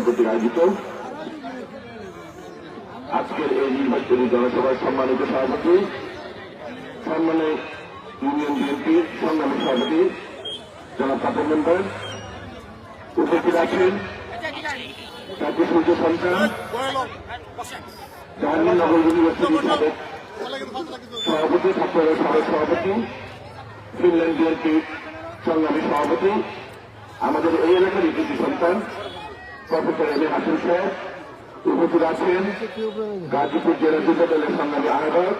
কর্তৃক আয়োজিত আজকের এই নির্বাচনী জনসভার সম্মানিত সভাপতি, সম্মানিত ইউনিয়ন বিএনপির সংগ্রামী সভাপতি জনাব কাপড় মেম্বার, উপস্থিত আছেন জাতীয় সূর্য সন্তান জাহাঙ্গীরনগর ইউনিভার্সিটির সাবেক সভাপতি, ছাত্রদলের সাবেক সভাপতি, ফিনল্যান্ড বিএনপির সংগ্রামী সভাপতি, আমাদের এই এলাকার কৃতি সন্তান প্রফেসর এম এ হাসিম সাহেব, উপস্থিত আছেন গাজীপুর জেলা যুব দলের সংগ্রামী আহ্বায়ক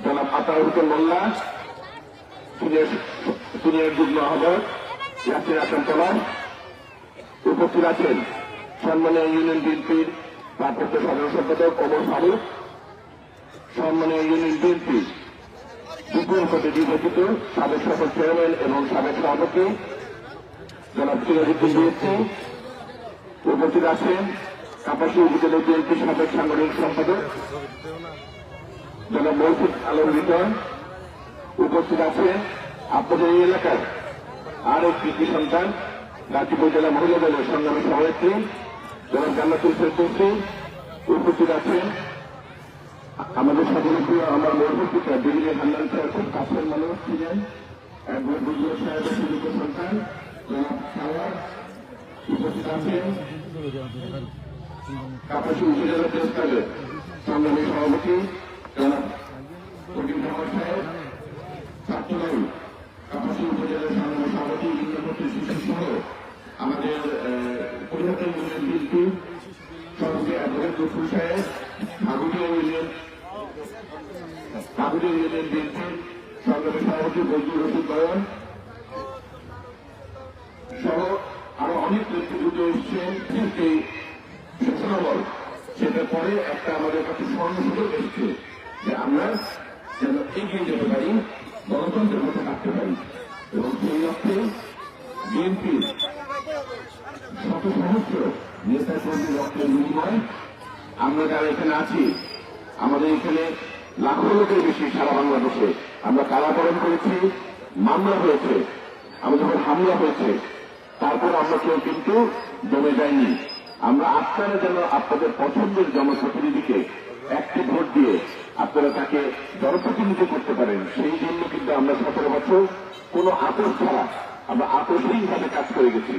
জনাব আতাউর হোসেন মোল্লা, সিনিয়র যুগ্ম আহ্বায়ক ইয়াসির হাসান পলাশ, উপস্থিত আছেন সম্মানীয় ইউনিয়ন বিএনপির ভারপ্রাপ্ত সাধারণ সম্পাদক ওমর ফারুক, সম্মানীয় ইউনিয়ন বিএনপি বিপুল কোটে নির্বাচিত সাবেক সফল চেয়ারম্যান এবং সাবেক সভাপতি জনাব সিরাজউদ্দিন বিএসসি, উপস্থিত আছেন কাপাসী উপজেলা বিএনপির সাবেক সাংগঠনিক সম্পাদক জনাব মৌসুদ আলম রিটন, উপস্থিত আছেন আপনাদের এই এলাকার আরেক কৃতি সন্তান গাজীপুর জেলা মহিলা দলের সংগ্রামী সভানেত্রী জনাব জান্নাতুল ফেরদৌসী, উপস্থিত আছেন আমাদের সাধারণত আমার মূলভূতিকা ডিগ্রি হান্নান সাহেব খুব কাছের মানুষ ছিলেন, বুঝলো সাহেবের সুযোগ্য সন্তান জনাব সাওয়ার, উপস্থিত আছেন কাপাসী উপজেলা প্রেস ক্লাবের সংগ্রামী সভাপতি জনাব ফকির কামাল সাহেব, ছাত্রদল কাপাসী উপজেলার সংগ্রামী সভাপতি ইন্দ্রপতি শিশু সহ আমাদের কলকাতা ইউনিয়ন বিএনপি সভাপতি অ্যাডভোকেট গফুর সাহেব, ভাগুড়িয়া ইউনিয়ন বিএনপির সংগ্রামী সভাপতি বজরুল রশিদ বয়ন সহ আরো অনেক নেতৃত্ব এসছেন। এই সূচনাবল সেটার পরে একটা আমাদের কাছে স্বর্ণ সুযোগ এসছে যে আমরা যেন এগিয়ে যেতে পারি, গণতন্ত্রের মতো থাকতে পারি, এবং সেই লক্ষ্যে বিএনপির শত সহস্র নেতা কর্মী রক্তের বিনিময় আমরা যারা এখানে আছি, আমাদের এখানে লাখো লোকের বেশি সারা বাংলাদেশে আমরা কারাবরণ করেছি, মামলা হয়েছে, আমাদের উপর হামলা হয়েছে, তারপর আমরা কেউ কিন্তু জমে যায়নি। আমরা আপনারা যেন আপনাদের পছন্দের জনপ্রতিনিধিকে একটি ভোট দিয়ে আপনারা তাকে জনপ্রতিনিধি করতে পারেন, সেই জন্য কিন্তু আমরা 17 বছর কোনো আপোষ ছাড়া আমরা আপোষহীনভাবে কাজ করে গেছি।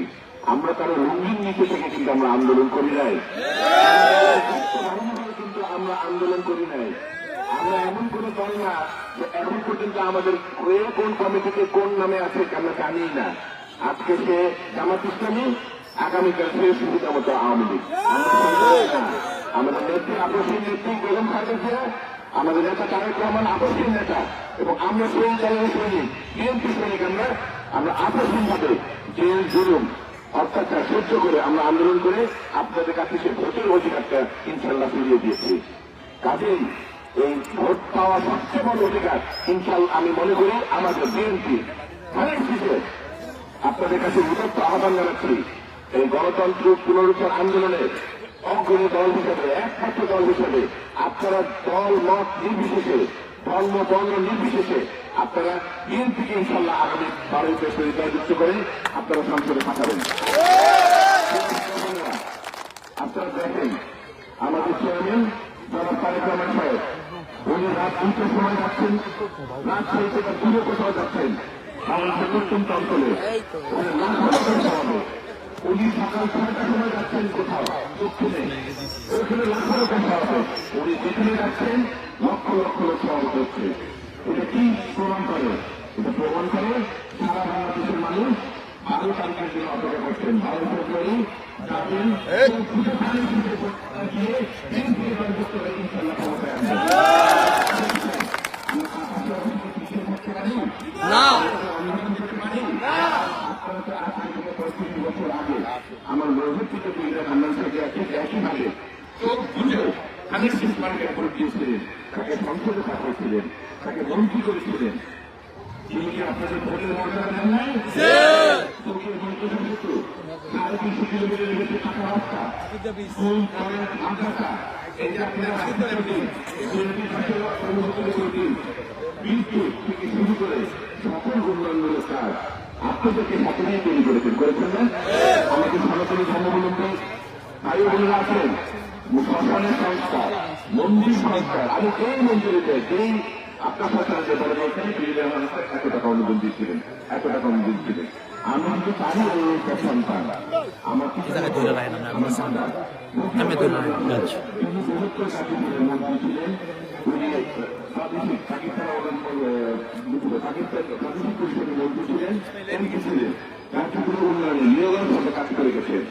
আমরা কারো রঙিন নীতি থেকে কিন্তু আমরা আন্দোলন করি নাই, কিন্তু আমরা আন্দোলন করি নাই। আমরা এমন কোন দল না যে এখন পর্যন্ত আমাদের কোন কমিটিতে কোন নামে আছে আমরা জানি না। আজকে সে জামাত ইসলামী, আগামীকাল সে সুবিধা মতো আওয়ামী লীগ। আমাদের নেত্রী আপসীর নেত্রী বেগম খালেদা জিয়া, আমাদের নেতা তারেক রহমান আপসীর নেতা, এবং আমরা সেই দলের সৈনিক, বিএনপি সৈনিক। আমরা আপসীনভাবে জেল জুলুম অত্যাচার সহ্য করে আমরা আন্দোলন করে আপনাদের কাছে সে ভোটের অধিকারটা ইনশাল্লাহ ফিরিয়ে দিয়েছি। কাজেই এই ভোট পাওয়া সবচেয়ে বড় অধিকার ইনশাল্লাহ আমি মনে করি আমাদের বিএনপি আপনাদের কাছে বিভক্ত আহ্বান জানাচ্ছি। এই গণতন্ত্র পুনরুদ্ধার আন্দোলনের অগ্রণী দল হিসেবে, একমাত্র দল হিসেবে আপনারা দল মত নির্বিশেষে, ধর্ম বর্ণ নির্বিশেষে আপনারা বিএনপিকে ইনশাল্লাহ আগামী 12 ফেব্রুয়ারি জয়যুক্ত করে আপনারা সংসদে পাঠাবেন। আপনারা দেখেন আমাদের চেয়ারম্যান জনাব তারেক রহমান সাহেব, উনি রাত 2টার সময় যাচ্ছেন, রাত 6টা বা দূরে কোথাও যাচ্ছেন বাংলাদেশের অত্যন্ত অঞ্চলে, উনি সকাল 6টার সময় যাচ্ছেন কোথাও দক্ষিণে, ওখানে লাখো লোক হবে, উনি যেখানে যাচ্ছেন লক্ষ লক্ষ লোক সমাবেত হচ্ছে। এটা কি প্রমাণ করে? এটা প্রমাণ করে সারা বাংলাদেশের মানুষ 12 তারিখের জন্য অপেক্ষা করছেন। 12 ফেব্রুয়ারি যাবেন ইনশাল্লাহ ক্ষমতায় আসবেন। আমার মূলভূতিকে হান্নান থেকে একইভাবে চোখ বুঝে খালেদ মার্কেট ভোট দিয়েছিলেন, তাকে সংসদে পাঠিয়েছিলেন, তাকে মন্ত্রী করেছিলেন। তিনি কি আপনাদের ভোটের মর্যাদা দেন নাই? 350 কিলোমিটারের বেশি থাকা রাস্তা, স্কুল, কলেজ, মাদ্রাসা, এই যে আপনারা বিদ্যুৎ থেকে শুরু করে সকল উন্নয়নমূলক কাজ আপনাদেরকে সাথে নিয়ে তৈরি করেছেন না? আমাকে সনাতনী ধর্মাবলম্বী ভাই বোনেরা আছেন, শ্মশানের সংস্কার, মন্দির সংস্কার, আমি এই মন্দিরেতে যেই আপনার সরকারের যে বলেন এখানে বিজেপি মানুষ 100 টাকা অনুদান দিচ্ছিলেন, 100 টাকা অনুদান দিচ্ছিলেন। আমি কিন্তু তারই একটা সন্তান, আমার কিছু আমার সন্তান তিনি বৃহত্তর কাশ্মীরের মন্ত্রী ছিলেন, উনি প্রাদেশিক প্রাদেশিক পরিষদের মন্ত্রী ছিলেন, এমপি ছিলেন, রাজ্যগুলো উন্নয়নে নিয়োগের সাথে কাজ করে গেছেন।